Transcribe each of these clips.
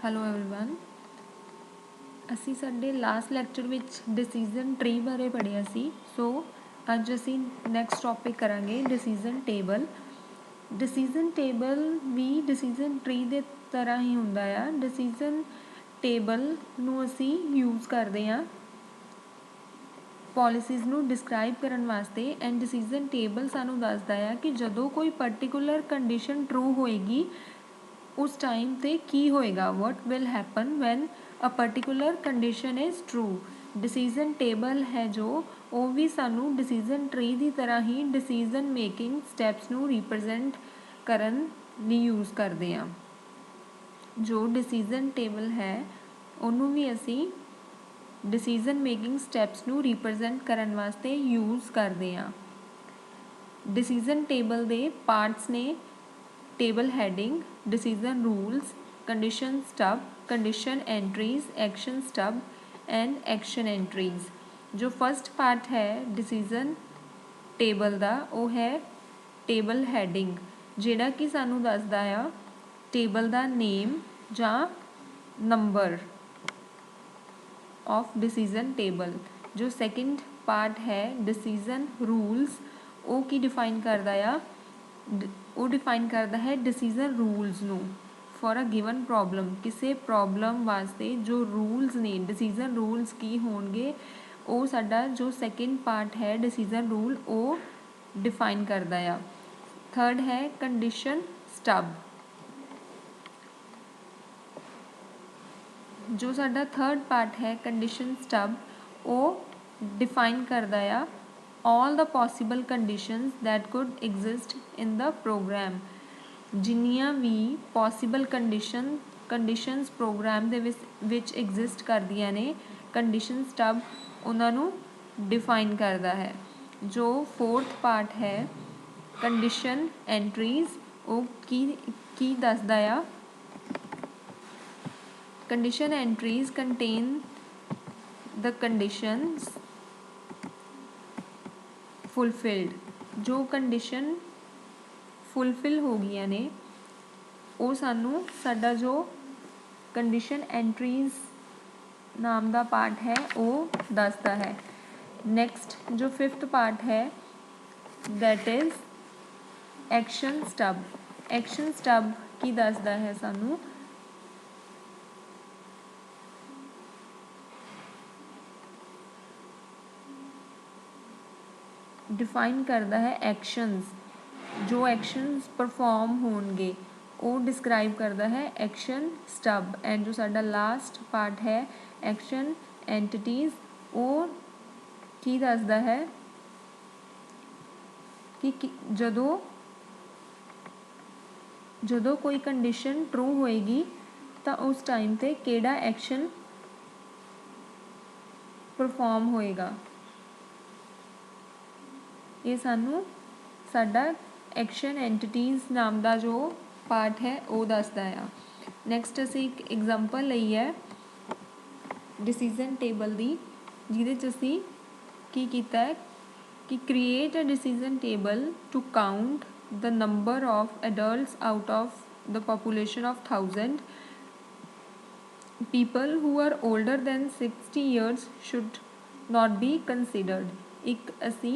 Hello everyone. ਅਸੀਂ ਸਾਡੇ last lecture ਵਿੱਚ ਡਿਸੀਜ਼ਨ ਟਰੀ ਬਾਰੇ ਪੜ੍ਹਿਆ ਸੀ। ਸੋ ਅੱਜ ਅਸੀਂ ਨੈਕਸਟ ਟੌਪਿਕ ਕਰਾਂਗੇ ਡਿਸੀਜ਼ਨ ਟੇਬਲ। ਡਿਸੀਜ਼ਨ ਟੇਬਲ ਵੀ ਡਿਸੀਜ਼ਨ ਟਰੀ ਦੇ ਤਰ੍ਹਾਂ ਹੀ ਹੁੰਦਾ ਆ। ਡਿਸੀਜ਼ਨ ਟੇਬਲ ਨੂੰ ਅਸੀਂ ਯੂਜ਼ ਕਰਦੇ ਹਾਂ ਪੋਲਿਸੀਜ਼ ਨੂੰ ਡਿਸਕ੍ਰਾਈਬ ਕਰਨ ਵਾਸਤੇ। ਐਂਡ ਡਿਸੀਜ਼ਨ ਟੇਬਲ ਸਾਨੂੰ ਦੱਸਦਾ ਆ ਕਿ ਜਦੋਂ ਕੋਈ ਪਰਟੀਕੂਲਰ ਕੰਡੀਸ਼ਨ ਟਰੂ ਹੋਏਗੀ उस टाइम ते की होएगा, what will happen when a particular condition is true। Decision table है जो वो भी सानू डिसीजन ट्री की तरह ही डिसीजन मेकिंग स्टैप्स नू रिप्रजेंट करन लई यूज़ करते हैं। जो डिसीजन टेबल है उन्हों भी असी डिसीजन मेकिंग स्टैप्स नू रिप्रजेंट करन वास्ते यूज़ करते हैं। डिसीजन टेबल दे पार्ट्स ने table heading, decision rules, condition stub, condition entries, action stub and action entries. जो फर्स्ट पार्ट है डिसीजन टेबल का वो है टेबल हैडिंग, जिहड़ा कि सानू दसदा आ टेबल का नेम जां नंबर ऑफ डिसीजन टेबल। जो सैकेंड पार्ट है डिसीजन रूल्स, वो की डिफाइन करदा आ, वो डिफाइन करता है डिसीजन रूल्स नू फॉर अ गिवन प्रॉब्लम। किसी प्रॉब्लम वास्ते जो रूल्स ने डिसीजन रूल्स की होणगे वो साडा जो सैकेंड पार्ट है डिसीजन रूल वो डिफाइन करता है। थर्ड है कंडीशन स्टब। जो साडा थर्ड पार्ट है कंडीशन स्टब वो डिफाइन करता है all the possible conditions that could exist in the program। जिन्नियां भी possible conditions program ਦੇ ਵਿੱਚ exist ਕਰਦੀਆਂ ਨੇ condition stub ਉਹਨਾਂ ਨੂੰ define ਕਰਦਾ ਹੈ। जो fourth part है condition entries, ਉਹ ਕੀ ਦੱਸਦਾ ਆ condition entries contain the conditions fulfilled. जो कंडीशन फुलफिल हो गई ने वो सानू साडा जो कंडीशन एंट्रीज नाम का पार्ट है वो दसदा है। नैक्सट जो फिफ्थ पार्ट है that is action stub. Action stub की दसदा है सानू डिफाइन करता है एक्शनस। जो एक्शनस परफॉर्म होंगे वो डिस्क्राइब करता है एक्शन स्टब। एंड जो साडा लास्ट पार्ट है एक्शन एंटिटीज़, वो की दसदा है कि जदों कोई कंडीशन ट्रू होएगी तो उस टाइम ते केड़ा एक्शन परफॉर्म होएगा। ये सानू साडा एक्शन एंटिटीज़ नाम का जो पार्ट है वो दसदा आ। नैक्सट असी एक एग्जाम्पल लई है डिसीजन टेबल की, जिहदे च असी की कीता है कि create a decision table to count the number of adults out of the population of 1000 people who are older than 60 years should not be considered। एक असी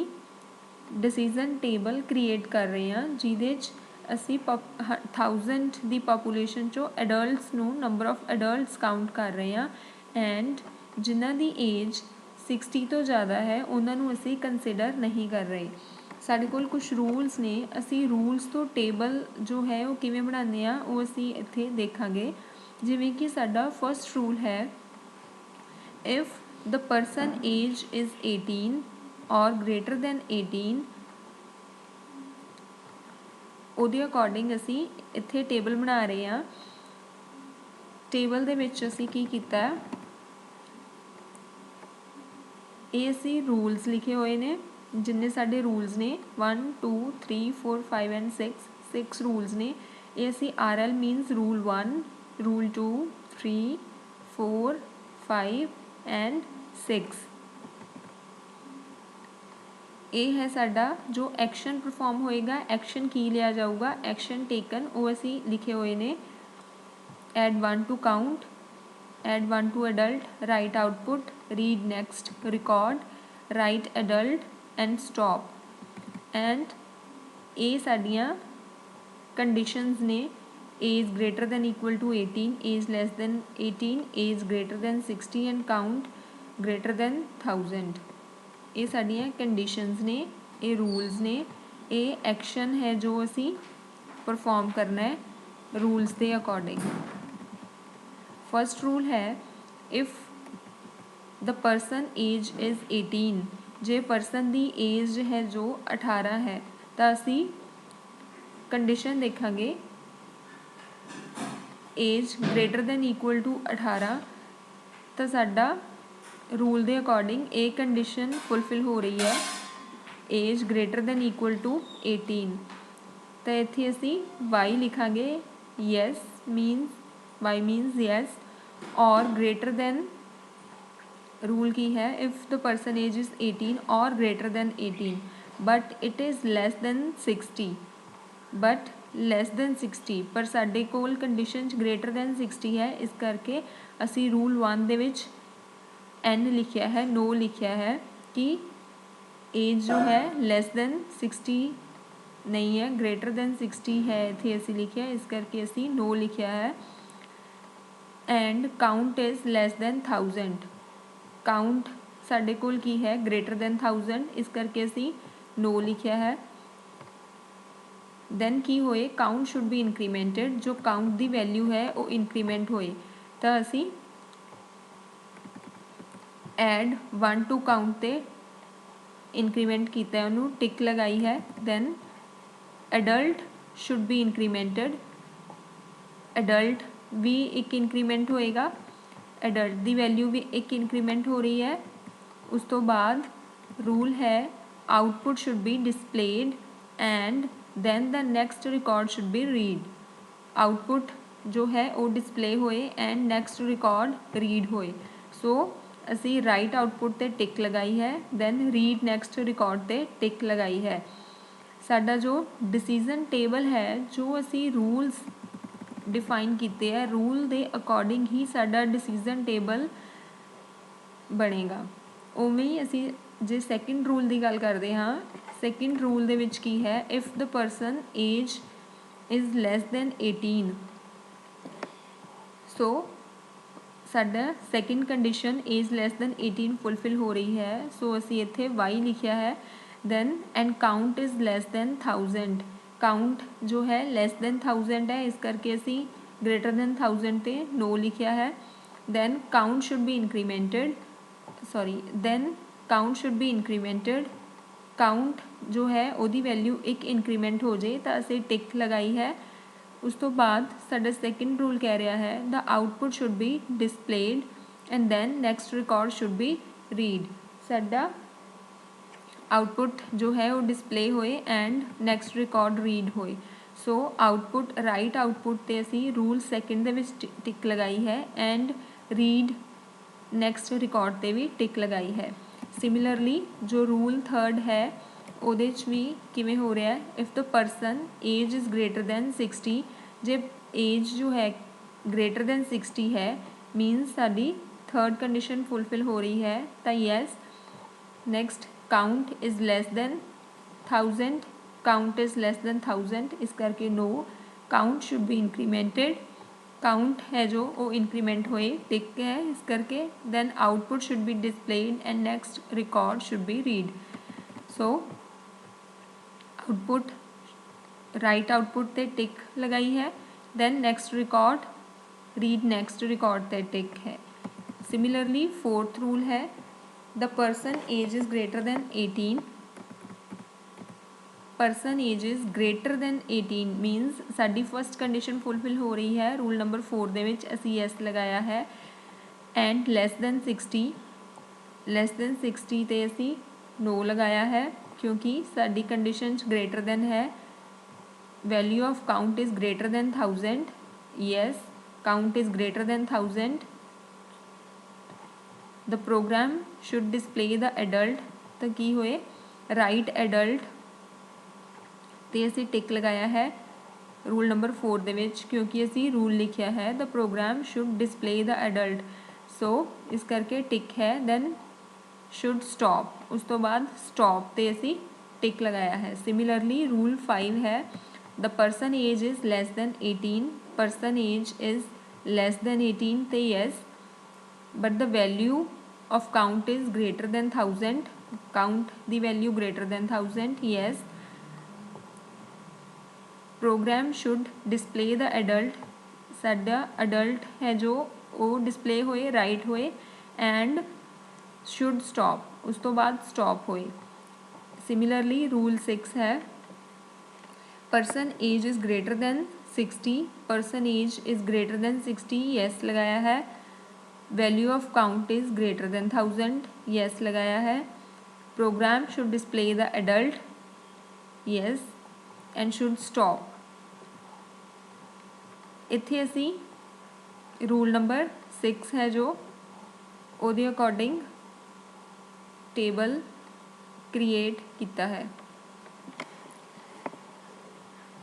डिसीजन टेबल क्रिएट कर रहे हैं जिहदे च असी 1000 की पॉपुलेशन चो एडल्ट्स नू नंबर ऑफ एडल्ट्स काउंट कर रहे हैं एंड जिन्हां दी एज 60 तो ज़्यादा है उन्होंने असी कंसिडर नहीं कर रहे। साडे कोल कुछ रूल्स ने, असी रूल्स तो टेबल जो है वो किवें बनाने आ वो असी इत्थे देखांगे। जिवें कि साडा फर्स्ट रूल है if the person age is 18 और ग्रेटर दैन 18 ਉਹਦੇ ਅਕੋਰਡਿੰਗ ਅਸੀਂ ਇੱਥੇ ਟੇਬਲ ਬਣਾ ਰਹੇ ਹਾਂ। ਟੇਬਲ ਦੇ ਵਿੱਚ ਅਸੀਂ ਕੀ ਕੀਤਾ ਹੈ, ਇਹ ਅਸੀਂ ਰੂਲਸ ਲਿਖੇ ਹੋਏ ਨੇ ਜਿੰਨੇ ਸਾਡੇ ਰੂਲਸ ਨੇ 1 2 3 4 5 ਐਂਡ 6 ਰੂਲਸ ਨੇ। ਇਹ ਅਸੀਂ RL means rule 1 rule 2 3 4 5 and 6 ये है साडा जो एक्शन परफॉर्म होएगा। एक्शन की लिया जाऊगा, एक्शन टेकन वो असी लिखे हुए ने add 1 to count, add 1 to adult, write output, read next, record, write adult and stop. And ਇਹ ਸਾਡੀਆਂ ਕੰਡੀਸ਼ਨਸ ਨੇ age greater than equal to 18, age less than 18, age greater than 60 and count greater than 1000. ਇਹ ਸਾਡੀਆਂ conditions ਨੇ, ਇਹ rules ਨੇ, ਇਹ action ਹੈ ਜੋ ਅਸੀਂ ਪਰਫੋਰਮ ਕਰਨਾ ਹੈ ਰੂਲਸ ਦੇ ਅਕੋਰਡਿੰਗ। फर्स्ट रूल है if the person age is 18, जे पर्सन की एज है जो 18 है तो असी कंडीशन देखांगे age greater than equal to 18, तो साडा रूल दे अकॉर्डिंग ये कंडीशन फुलफिल हो रही है age greater than equal to 18। तो इत्थे असी वाई लिखांगे yes means Y means yes, और ग्रेटर दैन रूल की है if the person age is 18 और greater than 18 but it is less then 60, but less than 60 पर साडे कोल कंडीशन ग्रेटर दैन 60 है, इस करके असी रूल 1 दे विच एन लिखिया है, नो लिखिया है कि एज जो है लैस दैन 60 नहीं है, ग्रेटर दैन 60 है इत्थे असी लिखिया, इस करके असी नो लिखिया है। And count is less than 1000, count साडे कोल की है ग्रेटर दैन 1000, इस करके असी नो लिखिया है। दैन की होए काउंट शुड बी इंक्रीमेंटेड, जो काउंट की वैल्यू है वो इंक्रीमेंट होए तो असी एड 1 टू काउंट ते इंक्रीमेंट किया उन्होंने टिक लगाई है। Then adult should be incremented, adult भी एक इंक्रीमेंट होएगा, एडल्ट की वैल्यू भी एक इंक्रीमेंट हो रही है। उस तो बाद रूल है output should be displayed and then the next record should be read, output जो है वो डिस्प्ले होए एंड नेक्स्ट रिकॉर्ड रीड होए। सो असी राइट आउटपुट ते टिक लगाई है, दैन रीड नेक्स्ट रिकॉर्ड ते टिक लगाई है। साडा जो डिसीजन टेबल है जो असी रूल्स डिफाइन किए है, रूल दे अकॉर्डिंग ही साडा डिसीजन टेबल बनेगा। उवें ही असी जे सैकेंड रूल की गल करते हाँ, सैकेंड रूल दे विच की है if the person age is less than 18, so साडा second condition age less than 18 fulfil हो रही है, सो असी इत्थे वाई लिखिया है। Then and count is less than 1000, count जो है लैस दैन 1000 है, इस करके असी ग्रेटर दैन 1000 ते नो लिखिया है। Then count should be incremented, sorry then count should be incremented, count जो है उसकी वैल्यू एक इंक्रीमेंट हो जाए तो असी टिक लगाई है। उस तो बाद साडा सैकेंड रूल कह रहा है the output should be displayed and then next record should be read, साडा आउटपुट जो है वो डिस्प्ले होए एंड नैक्सट रिकॉर्ड रीड होए। सो आउटपुट राइट आउटपुट ते असी रूल सैकेंड दे विच टिक लगाई है एंड रीड नैक्सट रिकॉर्ड ते भी टिक लगाई है। सिमिलरली जो रूल थर्ड है ਉਹਦੇ 'ਚ भी किवें हो रहा है if the person age is greater than 60, जे एज जो है ग्रेटर दैन 60 है मीनस साडी थर्ड कंडीशन फुलफिल हो रही है तो yes. Next count is less than 1000, count is less than 1000, इस करके no, count should be incremented, count है जो वो इंक्रीमेंट होए टिक है, इस करके then output should be displayed and next record should be read. So output write output ते टिक लगाई है, then next record read next record ते टिक है। सिमिलरली फोर्थ रूल है the person age is greater than 18, person age is greater than 18 means साडी first condition fulfil हो रही है रूल नंबर 4 दे विच असी यस लगाया है and less than 60, less than 60 ते असी नो लगाया है क्योंकि साडी कंडीशन ग्रेटर दैन है, value of count is greater than 1000, yes count is greater than 1000, the program should display the adult, तो की होए राइट एडल्ट ते असी टिक लगाया है, रूल नंबर 4 ਦੇ ਵਿੱਚ ਕਿਉਂਕਿ ਅਸੀਂ रूल ਲਿਖਿਆ है the program should display the adult so इस करके टिक है दैन शुड स्टॉप उस तो बाद स्टॉप ते असी टिक लगाया है। सिमिलरली रूल 5 है the person age is less than 18 person age is less than 18 ते yes but the value of count is greater than 1000 count दी value greater than 1000 yes program should display the adult साडा adult है जो वो display होए right होए and should stop उस तो बाद स्टॉप होए। सिमिलरली रूल 6 है person age is greater than 60 person age is greater than 60 yes लगाया है। Value of count is greater than 1000 yes लगाया है। Program should display the adult yes and should stop. इत्थे असी रूल नंबर 6 है जो ਉਹਦੇ अकॉर्डिंग टेबल क्रिएट किया है।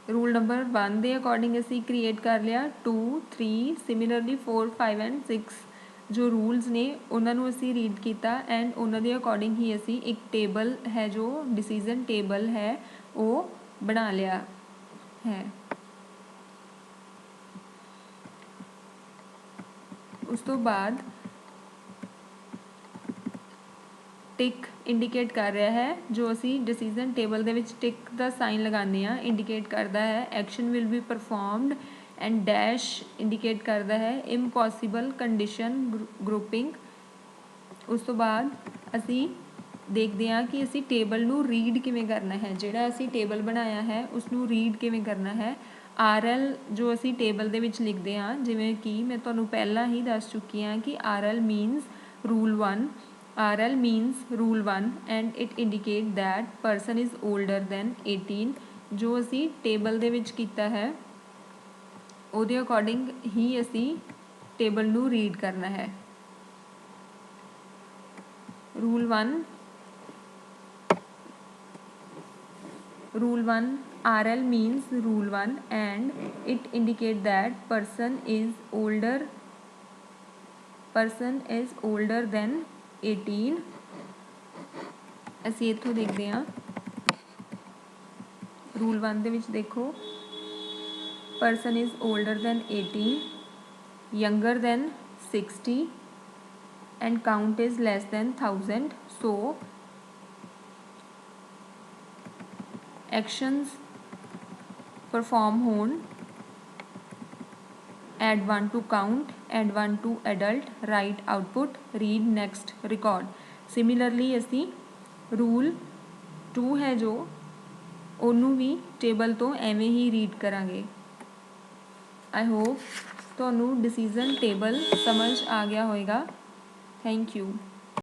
रूल नंबर 1 के अकॉर्डिंग असी क्रिएट कर लिया 2 3 सिमिलरली 4 5 एंड 6 जो रूल्स ने उन्होंने असी रीड किया एंड उन्होंने अकॉर्डिंग ही असी एक टेबल है जो डिसीजन टेबल है वो बना लिया है। उस तो बाद टिक इंडिकेट कर रहा है जो असी डिसीजन टेबल दे विच टिक का साइन लगाने इंडिकेट करता है action will be performed and dash indicate करता है इम्पॉसिबल कंडीशन ग्रुपिंग। उस तो बाद असी देखते हैं कि असी टेबल नू रीड किवें करना है जिहड़ा असी टेबल बनाया है उसनू रीड किवें करना है। RL जो असी टेबल दे विच लिखते हैं जिवें कि मैं तुहानू पहला ही दस चुकी हाँ कि RL मीनस rule 1 RL means rule 1 and it indicate that person is older than 18 जो असी टेबल दे विच कीता है ਉਹਦੇ अकॉर्डिंग ही असी टेबल नू रीड करना है। Rule 1 RL means rule 1 and it indicate that person is older than 18 असी इत्थों देखते हैं रूल 1 दे विच देखो person is older than 18 younger than 60 and count is less than 1000 so actions perform होन add 1 to count add 1 to adult write output read next record। Similarly असी rule 2 है जो ਉਹਨੂੰ भी टेबल तो एवें ही रीड करांगे। आई होप ਤੁਹਾਨੂੰ decision table समझ आ गया होएगा। Thank you.